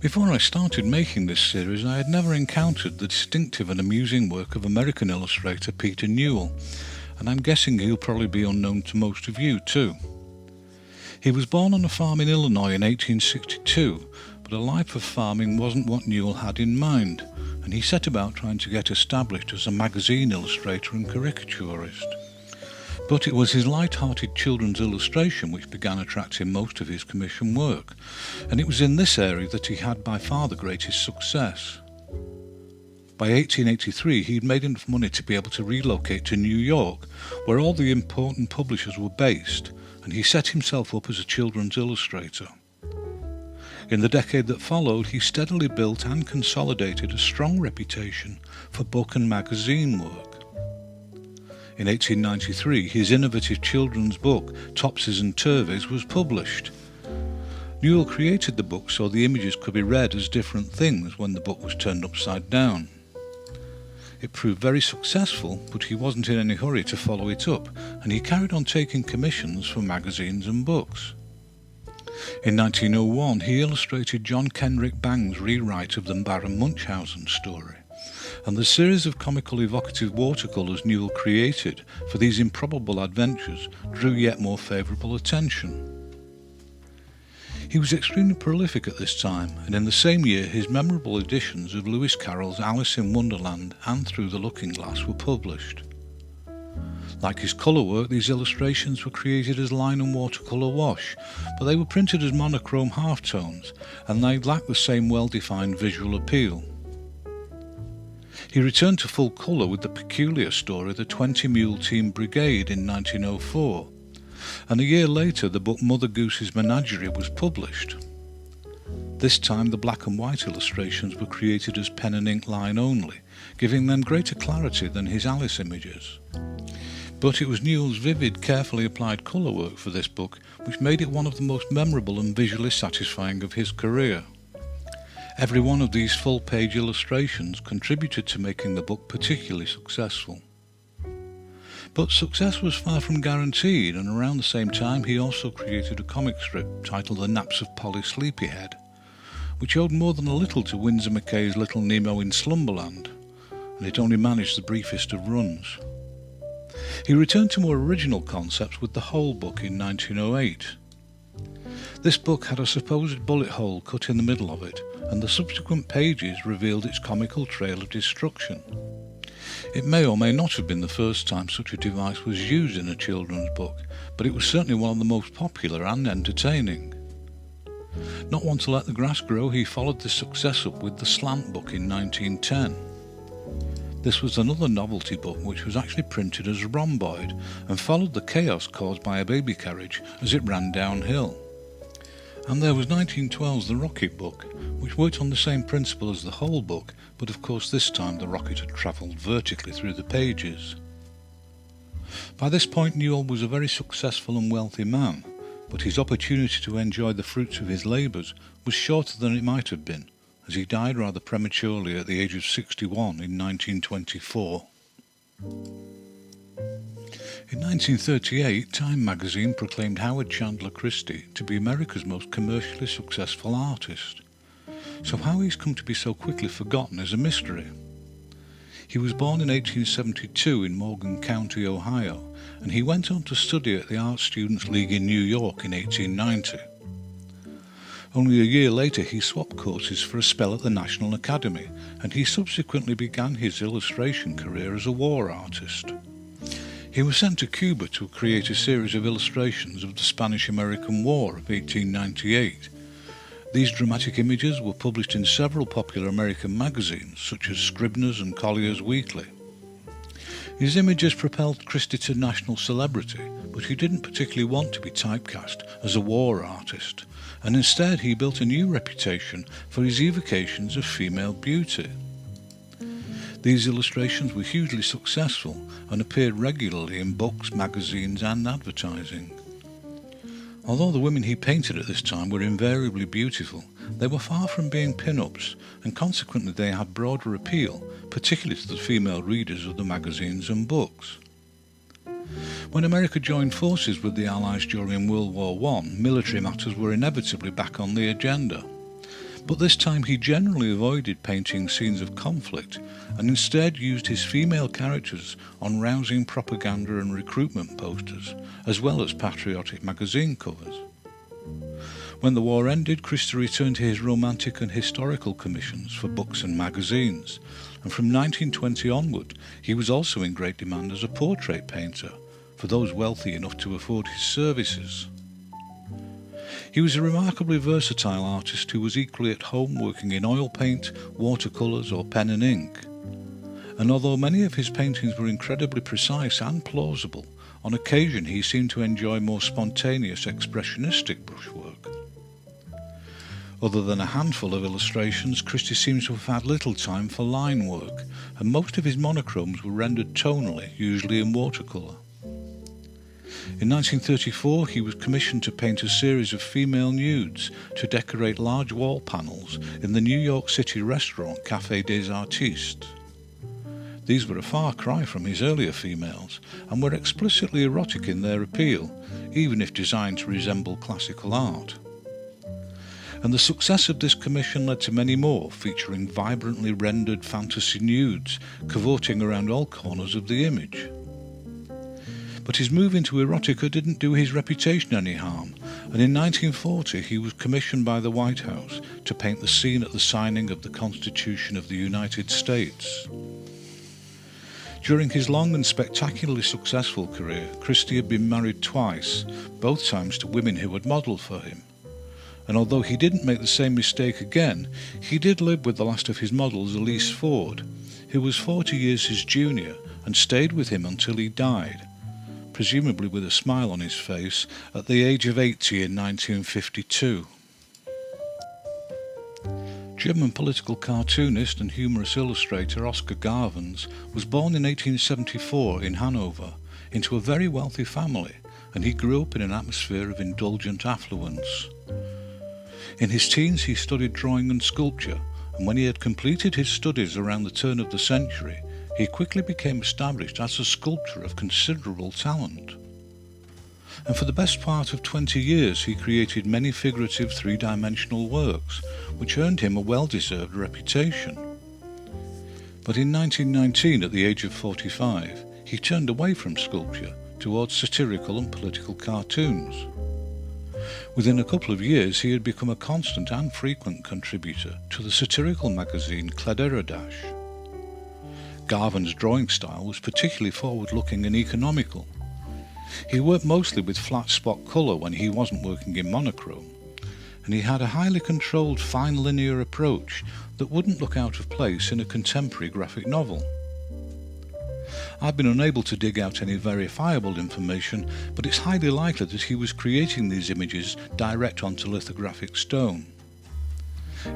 Before I started making this series, I had never encountered the distinctive and amusing work of American illustrator Peter Newell, and I'm guessing he'll probably be unknown to most of you too. He was born on a farm in Illinois in 1862, but a life of farming wasn't what Newell had in mind, and he set about trying to get established as a magazine illustrator and caricaturist. But it was his light-hearted children's illustration which began attracting most of his commission work, and it was in this area that he had by far the greatest success. By 1883 he had made enough money to be able to relocate to New York, where all the important publishers were based, and he set himself up as a children's illustrator. In the decade that followed, he steadily built and consolidated a strong reputation for book and magazine work. In 1893, his innovative children's book, Topsies and Turvies, was published. Newell created the book so the images could be read as different things when the book was turned upside down. It proved very successful, but he wasn't in any hurry to follow it up, and he carried on taking commissions for magazines and books. In 1901, he illustrated John Kenrick Bang's rewrite of the Baron Munchausen story, and the series of comical evocative watercolours Newell created for these improbable adventures drew yet more favourable attention. He was extremely prolific at this time, and in the same year his memorable editions of Lewis Carroll's Alice in Wonderland and Through the Looking Glass were published. Like his colour work, these illustrations were created as line and watercolour wash, but they were printed as monochrome halftones, and they lacked the same well-defined visual appeal. He returned to full colour with the peculiar story The 20 Mule Team Brigade in 1904, and a year later the book Mother Goose's Menagerie was published. This time the black and white illustrations were created as pen and ink line only, giving them greater clarity than his Alice images. But it was Newell's vivid, carefully applied colour work for this book which made it one of the most memorable and visually satisfying of his career. Every one of these full-page illustrations contributed to making the book particularly successful. But success was far from guaranteed, and around the same time he also created a comic strip titled The Naps of Polly Sleepyhead, which owed more than a little to Winsor McCay's Little Nemo in Slumberland, and it only managed the briefest of runs. He returned to more original concepts with The Hole book in 1908. This book had a supposed bullet hole cut in the middle of it, and the subsequent pages revealed its comical trail of destruction. It may or may not have been the first time such a device was used in a children's book, but it was certainly one of the most popular and entertaining. Not one to let the grass grow, he followed this success up with The Slant book in 1910. This was another novelty book which was actually printed as rhomboid and followed the chaos caused by a baby carriage as it ran downhill. And there was 1912's The Rocket book, which worked on the same principle as the Hole book, but of course this time the rocket had travelled vertically through the pages. By this point Newell was a very successful and wealthy man, but his opportunity to enjoy the fruits of his labours was shorter than it might have been, as he died rather prematurely at the age of 61 in 1924. In 1938, Time magazine proclaimed Howard Chandler Christy to be America's most commercially successful artist. So how he's come to be so quickly forgotten is a mystery. He was born in 1872 in Morgan County, Ohio, and he went on to study at the Art Students League in New York in 1890. Only a year later he swapped courses for a spell at the National Academy, and he subsequently began his illustration career as a war artist. He was sent to Cuba to create a series of illustrations of the Spanish-American War of 1898. These dramatic images were published in several popular American magazines, such as Scribner's and Collier's Weekly. His images propelled Christie to national celebrity, but he didn't particularly want to be typecast as a war artist, and instead he built a new reputation for his evocations of female beauty. These illustrations were hugely successful and appeared regularly in books, magazines and advertising. Although the women he painted at this time were invariably beautiful, they were far from being pin-ups, and consequently they had broader appeal, particularly to the female readers of the magazines and books. When America joined forces with the Allies during World War I, military matters were inevitably back on the agenda. But this time he generally avoided painting scenes of conflict and instead used his female characters on rousing propaganda and recruitment posters, as well as patriotic magazine covers. When the war ended, Christie returned to his romantic and historical commissions for books and magazines, and from 1920 onward he was also in great demand as a portrait painter for those wealthy enough to afford his services. He was a remarkably versatile artist who was equally at home working in oil paint, watercolours or pen and ink. And although many of his paintings were incredibly precise and plausible, on occasion he seemed to enjoy more spontaneous expressionistic brushwork. Other than a handful of illustrations, Christie seems to have had little time for line work, and most of his monochromes were rendered tonally, usually in watercolour. In 1934 he was commissioned to paint a series of female nudes to decorate large wall panels in the New York City restaurant Café des Artistes. These were a far cry from his earlier females, and were explicitly erotic in their appeal, even if designed to resemble classical art. And the success of this commission led to many more, featuring vibrantly rendered fantasy nudes cavorting around all corners of the image. But his move into erotica didn't do his reputation any harm, and in 1940 he was commissioned by the White House to paint the scene at the signing of the Constitution of the United States. During his long and spectacularly successful career, Christie had been married twice, both times to women who had modelled for him. And although he didn't make the same mistake again, he did live with the last of his models, Elise Ford, who was 40 years his junior and stayed with him until he died, presumably with a smile on his face, at the age of 80 in 1952. German political cartoonist and humorous illustrator Oskar Garvens was born in 1874 in Hanover into a very wealthy family, and he grew up in an atmosphere of indulgent affluence. In his teens he studied drawing and sculpture, and when he had completed his studies around the turn of the century, he quickly became established as a sculptor of considerable talent. And for the best part of 20 years he created many figurative three-dimensional works, which earned him a well-deserved reputation. But in 1919, at the age of 45, he turned away from sculpture towards satirical and political cartoons. Within a couple of years he had become a constant and frequent contributor to the satirical magazine Kladderadatsch. Garvin's drawing style was particularly forward-looking and economical. He worked mostly with flat spot colour when he wasn't working in monochrome, and he had a highly controlled fine linear approach that wouldn't look out of place in a contemporary graphic novel. I've been unable to dig out any verifiable information, but it's highly likely that he was creating these images direct onto lithographic stone.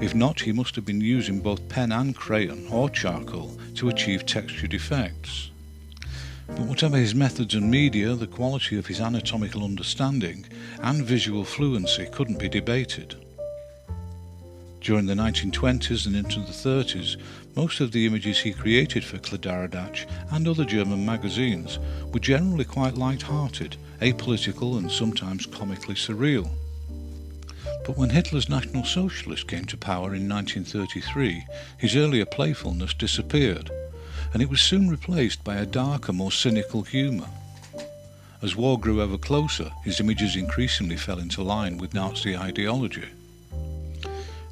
If not, he must have been using both pen and crayon or charcoal to achieve textured effects. But whatever his methods and media, the quality of his anatomical understanding and visual fluency couldn't be debated. During the 1920s and into the 30s, most of the images he created for Kladderadatsch and other German magazines were generally quite light-hearted, apolitical and sometimes comically surreal. But when Hitler's National Socialists came to power in 1933, his earlier playfulness disappeared, and it was soon replaced by a darker, more cynical humour. As war grew ever closer, his images increasingly fell into line with Nazi ideology.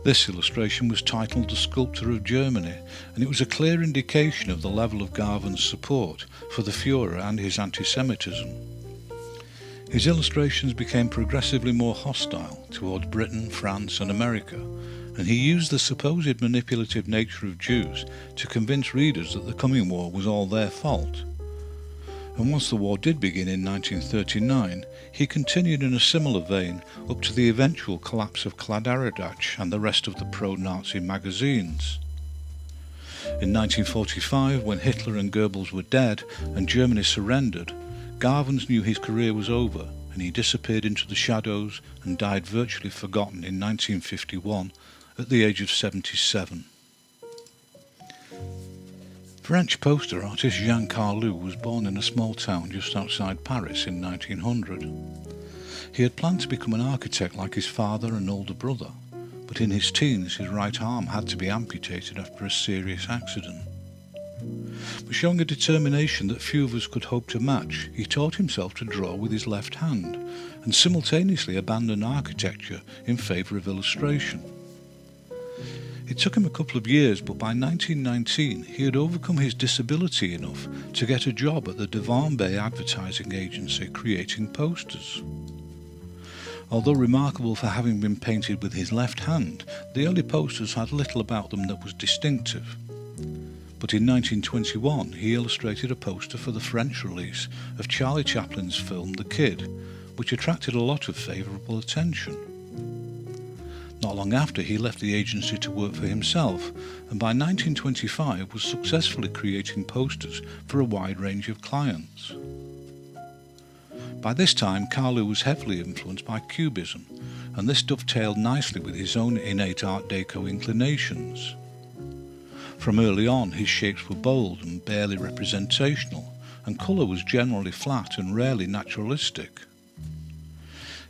This illustration was titled The Sculptor of Germany, and it was a clear indication of the level of Garvin's support for the Führer and his anti-Semitism. His illustrations became progressively more hostile towards Britain, France and America, and he used the supposed manipulative nature of Jews to convince readers that the coming war was all their fault. And once the war did begin in 1939, he continued in a similar vein up to the eventual collapse of Kladderadatsch and the rest of the pro-Nazi magazines. In 1945, when Hitler and Goebbels were dead and Germany surrendered, Garvens knew his career was over, and he disappeared into the shadows and died virtually forgotten in 1951 at the age of 77. French poster artist Jean Carlu was born in a small town just outside Paris in 1900. He had planned to become an architect like his father and older brother, but in his teens his right arm had to be amputated after a serious accident. But showing a determination that few of us could hope to match, he taught himself to draw with his left hand, and simultaneously abandoned architecture in favour of illustration. It took him a couple of years, but by 1919 he had overcome his disability enough to get a job at the Devon Bay advertising agency creating posters. Although remarkable for having been painted with his left hand, the early posters had little about them that was distinctive. But in 1921 he illustrated a poster for the French release of Charlie Chaplin's film The Kid, which attracted a lot of favourable attention. Not long after, he left the agency to work for himself, and by 1925 was successfully creating posters for a wide range of clients. By this time, Carlu was heavily influenced by Cubism, and this dovetailed nicely with his own innate Art Deco inclinations. From early on, his shapes were bold and barely representational, and colour was generally flat and rarely naturalistic.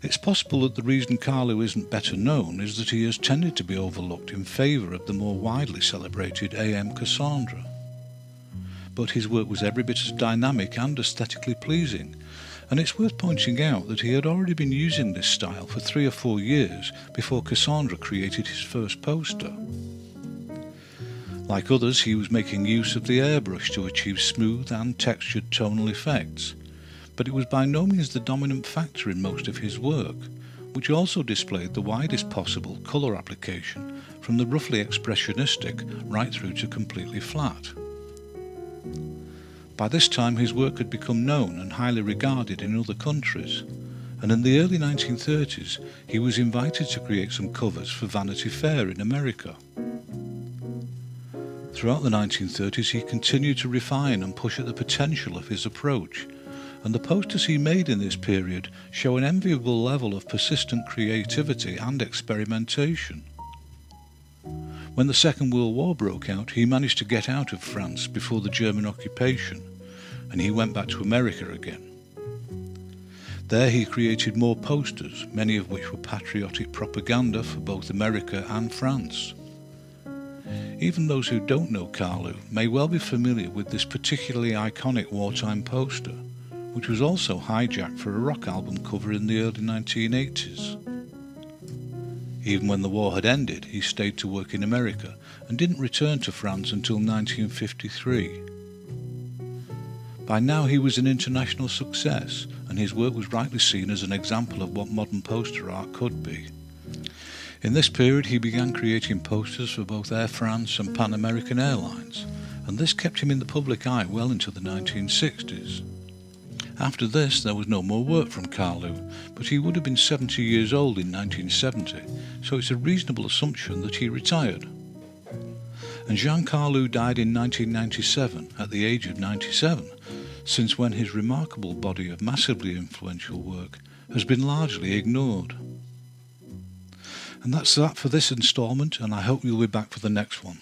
It's possible that the reason Carlu isn't better known is that he has tended to be overlooked in favour of the more widely celebrated A.M. Cassandra. But his work was every bit as dynamic and aesthetically pleasing, and it's worth pointing out that he had already been using this style for 3 or 4 years before Cassandra created his first poster. Like others, he was making use of the airbrush to achieve smooth and textured tonal effects, but it was by no means the dominant factor in most of his work, which also displayed the widest possible colour application, from the roughly expressionistic right through to completely flat. By this time his work had become known and highly regarded in other countries, and in the early 1930s he was invited to create some covers for Vanity Fair in America. Throughout the 1930s he continued to refine and push at the potential of his approach, and the posters he made in this period show an enviable level of persistent creativity and experimentation. When the Second World War broke out, he managed to get out of France before the German occupation, and he went back to America again. There he created more posters, many of which were patriotic propaganda for both America and France. Even those who don't know Carlu may well be familiar with this particularly iconic wartime poster, which was also hijacked for a rock album cover in the early 1980s. Even when the war had ended, he stayed to work in America and didn't return to France until 1953. By now he was an international success, and his work was rightly seen as an example of what modern poster art could be. In this period he began creating posters for both Air France and Pan American Airlines, and this kept him in the public eye well into the 1960s. After this there was no more work from Carlu, but he would have been 70 years old in 1970, so it's a reasonable assumption that he retired. And Jean Carlu died in 1997 at the age of 97, since when his remarkable body of massively influential work has been largely ignored. And that's that for this instalment, and I hope you'll be back for the next one.